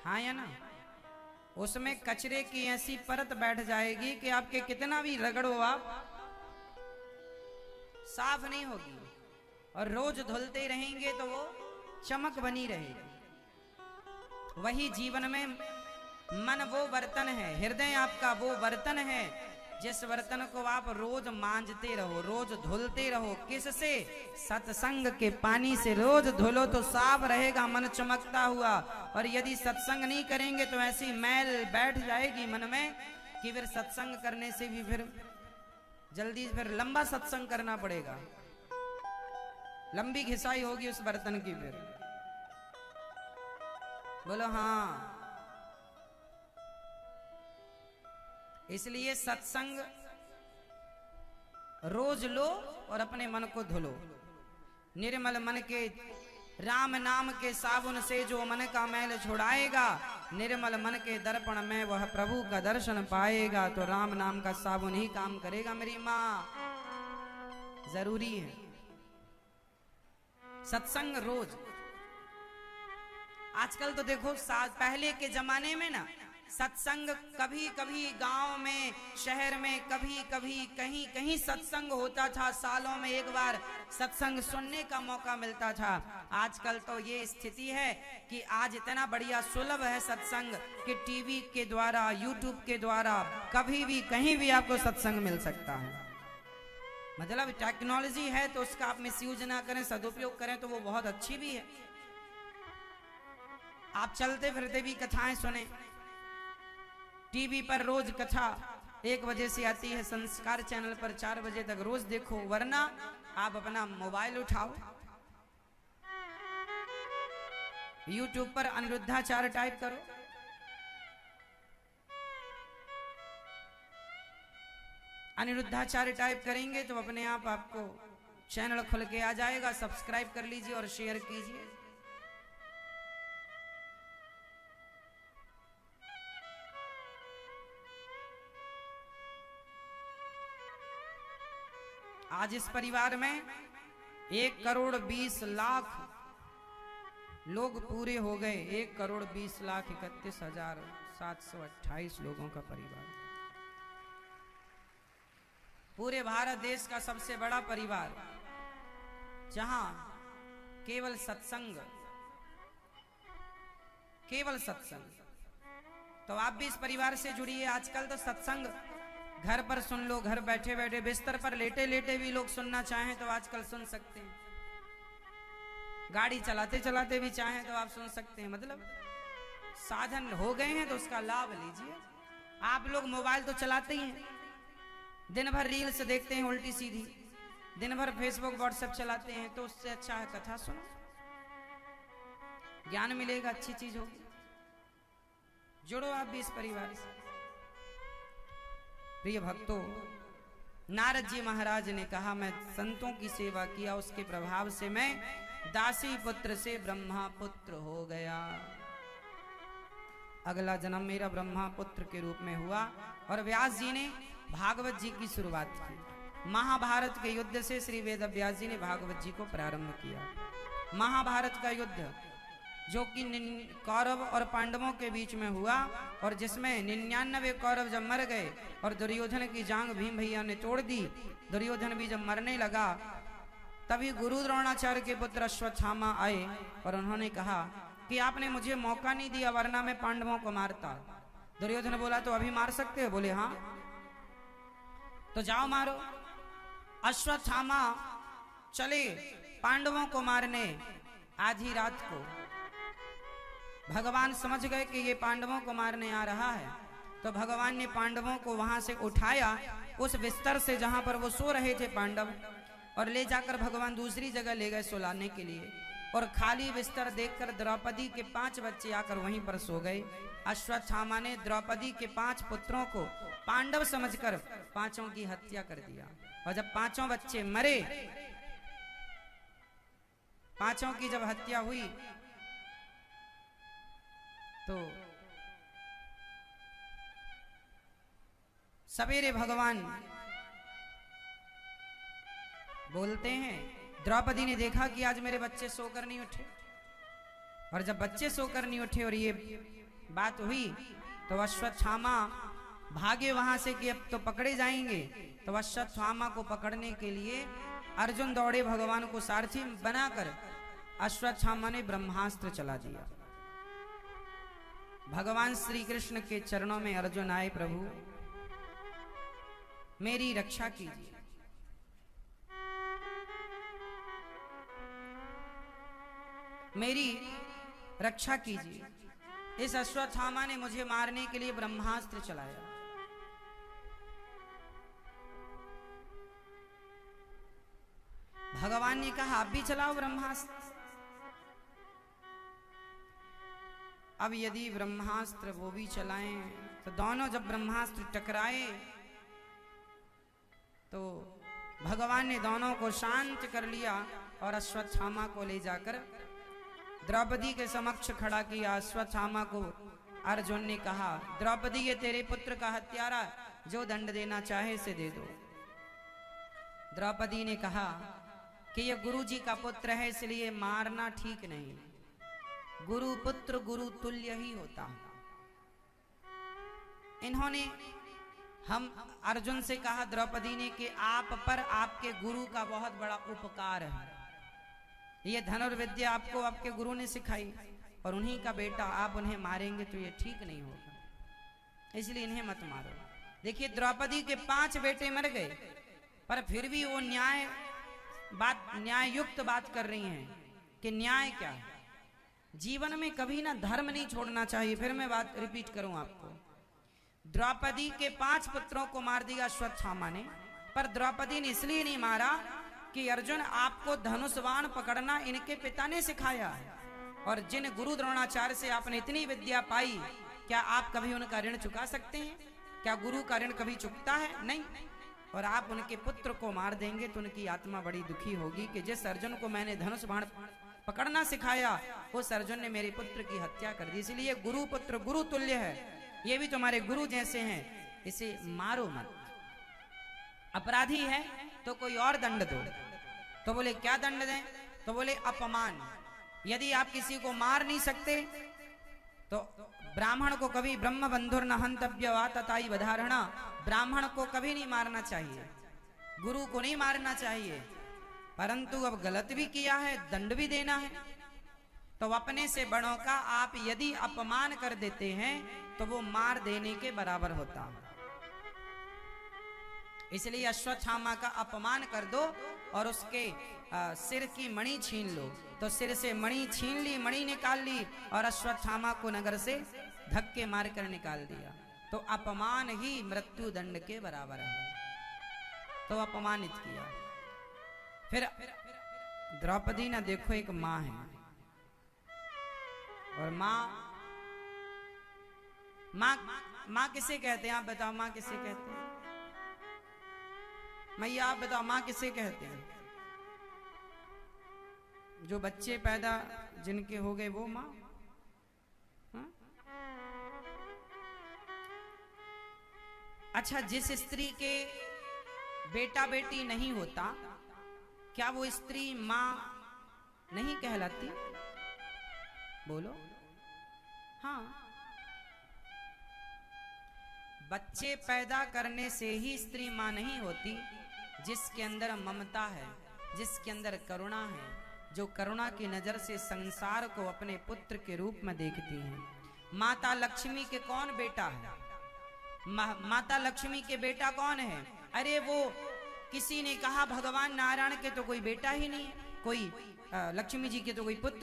हाँ या ना? उसमें कचरे की ऐसी परत बैठ जाएगी कि आपके कितना भी रगड़ो आप साफ नहीं होगी, और रोज धुलते रहेंगे तो वो चमक बनी रहेगी। वही जीवन में मन वो बर्तन है, हृदय आपका वो बर्तन है जिस बर्तन को आप रोज मांजते रहो, रोज धुलते रहो। किससे? सत्संग के पानी से रोज धुलो तो साफ रहेगा मन चमकता हुआ। और यदि सत्संग नहीं करेंगे तो ऐसी मैल बैठ जाएगी मन में कि फिर सत्संग करने से भी फिर जल्दी फिर लंबा सत्संग करना पड़ेगा, लंबी घिसाई होगी उस बर्तन की। फिर बोलो हाँ। इसलिए सत्संग रोज लो और अपने मन को धुलो। निर्मल मन के राम नाम के साबुन से जो मन का मैल छुड़ाएगा, निर्मल मन के दर्पण में वह प्रभु का दर्शन पाएगा। तो राम नाम का साबुन ही काम करेगा मेरी माँ, जरूरी है सत्संग रोज। आजकल तो देखो पहले के जमाने में ना सत्संग कभी कभी गांव में, शहर में कभी कभी कहीं कहीं सत्संग होता था, सालों में एक बार सत्संग सुनने का मौका मिलता था। आजकल तो ये स्थिति है कि आज इतना बढ़िया सुलभ है सत्संग कि टीवी के द्वारा, यूट्यूब के द्वारा कभी भी कहीं भी आपको सत्संग मिल सकता है। मतलब टेक्नोलॉजी है तो उसका आप मिसयूज ना करें, सदुपयोग करें तो वो बहुत अच्छी भी है। आप चलते फिरते भी कथाएं सुने। टीवी पर रोज कथा 1 बजे से आती है, संस्कार चैनल पर 4 बजे तक रोज देखो, वरना आप अपना मोबाइल उठाओ, यूट्यूब पर अनिरुद्धाचार्य टाइप करो, अनिरुद्धाचार्य टाइप करेंगे तो अपने आप आपको चैनल खुल के आ जाएगा। सब्सक्राइब कर लीजिए और शेयर कीजिए। आज इस परिवार में 1,20,00,000 लोग पूरे हो गए। 1,20,31,728 लोगों का परिवार, पूरे भारत देश का सबसे बड़ा परिवार, जहां केवल सत्संग, केवल सत्संग। तो आप भी इस परिवार से जुड़िए। आजकल तो सत्संग घर पर सुन लो, घर बैठे बैठे बिस्तर पर लेटे लेटे भी लोग सुनना चाहें तो आजकल सुन सकते हैं। गाड़ी चलाते चलाते भी चाहें तो आप सुन सकते हैं। मतलब साधन हो गए हैं तो उसका लाभ लीजिए। आप लोग मोबाइल तो चलाते ही हैं, दिन भर रील्स देखते हैं उल्टी सीधी, दिन भर फेसबुक व्हाट्सएप चलाते हैं, तो उससे अच्छा है कथा सुनो, ज्ञान मिलेगा, अच्छी चीज होगी। जुड़ो आप भी इस परिवार से। प्रिय भक्तों, नारद जी महाराज ने कहा मैं संतों की सेवा किया, उसके प्रभाव से मैं दासी पुत्र से ब्रह्मा पुत्र हो गया। अगला जन्म मेरा ब्रह्मा पुत्र के रूप में हुआ। और व्यास जी ने भागवत जी की शुरुआत की। महाभारत के युद्ध से श्री वेद व्यास जी ने भागवत जी को प्रारंभ किया। महाभारत का युद्ध जो कि कौरव और पांडवों के बीच में हुआ, और जिसमें 99 कौरव जब मर गए और दुर्योधन की जांग भीम भैया ने तोड़ दी, दुर्योधन भी जब मरने लगा, तभी गुरु द्रोणाचार्य के पुत्र अश्वत्थामा आए और उन्होंने कहा कि आपने मुझे मौका नहीं दिया, वरना मैं पांडवों को मारता। दुर्योधन बोला तो अभी मार सकते हो? बोले हाँ, तो जाओ मारो। अश्वत्थामा चले पांडवों को मारने। आधी रात को भगवान समझ गए कि ये पांडवों को मारने आ रहा है, तो भगवान ने पांडवों को वहां से उठाया, उस बिस्तर से जहां पर वो सो रहे थे पांडव, और ले जाकर भगवान दूसरी जगह ले गए सुलाने के लिए। और खाली बिस्तर देखकर द्रौपदी के 5 बच्चे आकर वहीं पर सो गए। अश्वत्थामा ने द्रौपदी के 5 पुत्रों को पांडव समझकर 5 की हत्या कर दिया। और जब 5 बच्चे मरे, 5 की जब हत्या हुई तो सवेरे भगवान बोलते हैं, द्रौपदी ने देखा कि आज मेरे बच्चे सोकर नहीं उठे। और जब बच्चे सोकर नहीं उठे और ये बात हुई तो अश्वत्थामा भागे वहां से कि अब तो पकड़े जाएंगे। तो अश्वत्थामा को पकड़ने के लिए अर्जुन दौड़े भगवान को सारथी बनाकर। अश्वत्थामा ने ब्रह्मास्त्र चला दिया। भगवान श्री कृष्ण के चरणों में अर्जुन आए, प्रभु मेरी रक्षा कीजिए। मेरी रक्षा कीजिए। इस अश्वत्थामा ने मुझे मारने के लिए ब्रह्मास्त्र चलाया। भगवान ने कहा आप भी चलाओ ब्रह्मास्त्र। अब यदि ब्रह्मास्त्र वो भी चलाएं तो दोनों जब ब्रह्मास्त्र टकराए तो भगवान ने दोनों को शांत कर लिया और अश्वत्थामा को ले जाकर द्रौपदी के समक्ष खड़ा किया। अश्वत्थामा को अर्जुन ने कहा, द्रौपदी ये तेरे पुत्र का हत्यारा, जो दंड देना चाहे से दे दो। द्रौपदी ने कहा कि ये गुरु जी का पुत्र है, इसलिए मारना ठीक नहीं। गुरु पुत्र गुरु तुल्य ही होता है। इन्होंने हम अर्जुन से कहा, द्रौपदी ने, कि आप पर आपके गुरु का बहुत बड़ा उपकार है। ये धनुर्विद्या आपको आपके गुरु ने सिखाई और उन्हीं का बेटा, आप उन्हें मारेंगे तो ये ठीक नहीं होगा, इसलिए इन्हें मत मारो। देखिए द्रौपदी के 5 बेटे मर गए, पर फिर भी वो न्याययुक्त बात कर रही हैं कि न्याय क्या है। जीवन में कभी ना धर्म नहीं छोड़ना चाहिए। फिर मैं बात रिपीट करूं आपको। द्रौपदी के 5 पुत्रों को मार दिया अश्वत्थामा ने, पर द्रौपदी ने इसलिए नहीं मारा कि अर्जुन आपको धनुष बाण पकड़ना इनके पिता ने सिखाया है, और जिन गुरु द्रोणाचार्य से आपने इतनी विद्या पाई, क्या आप कभी उनका ऋण चुका सकते हैं? क्या गुरु का ऋण कभी चुकता है? नहीं। और आप उनके पुत्र को मार देंगे तो उनकी आत्मा बड़ी दुखी होगी कि जिस अर्जुन को मैंने धनुष बाण पकड़ना सिखाया, उस अर्जुन ने मेरे पुत्र की हत्या कर दी। इसलिए गुरु पुत्र गुरु तुल्य है, ये भी तुम्हारे गुरु जैसे हैं, इसे मारो मत। अपराधी है तो कोई और दंड दो। तो बोले क्या दंड दें? तो बोले अपमान। यदि आप किसी को मार नहीं सकते तो ब्राह्मण को कभी ब्रह्म बंधुर न हंतव्य वा तताई वधारणा, ब्राह्मण को कभी नहीं मारना चाहिए, गुरु को नहीं मारना चाहिए। परंतु अब गलत भी किया है, दंड भी देना है, तो अपने से बड़ों का आप यदि अपमान कर देते हैं तो वो मार देने के बराबर होता है। इसलिए अश्वत्थामा का अपमान कर दो और उसके सिर की मणि छीन लो। तो सिर से मणि छीन ली, मणि निकाल ली और अश्वत्थामा को नगर से धक्के मारकर निकाल दिया। तो अपमान ही मृत्यु दंड के बराबर है। तो अपमानित किया। फिर द्रौपदी ना, देखो एक माँ है, और माँ किसे कहते हैं? आप बताओ, माँ किसे कहते हैं? मैया आप बताओ, माँ किसे कहते हैं? जो बच्चे पैदा जिनके हो गए वो माँ? अच्छा, जिस स्त्री के बेटा बेटी नहीं होता, क्या वो स्त्री माँ नहीं कहलाती? बोलो। हाँ, बच्चे पैदा करने से ही स्त्री माँ नहीं होती। जिसके अंदर ममता है, जिसके अंदर करुणा है, जो करुणा की नजर से संसार को अपने पुत्र के रूप में देखती है। माता लक्ष्मी के कौन बेटा है? माता लक्ष्मी के बेटा कौन है? अरे वो किसी ने कहा भगवान नारायण के तो कोई बेटा ही नहीं है, कोई लक्ष्मी जी के तो कोई पुत्र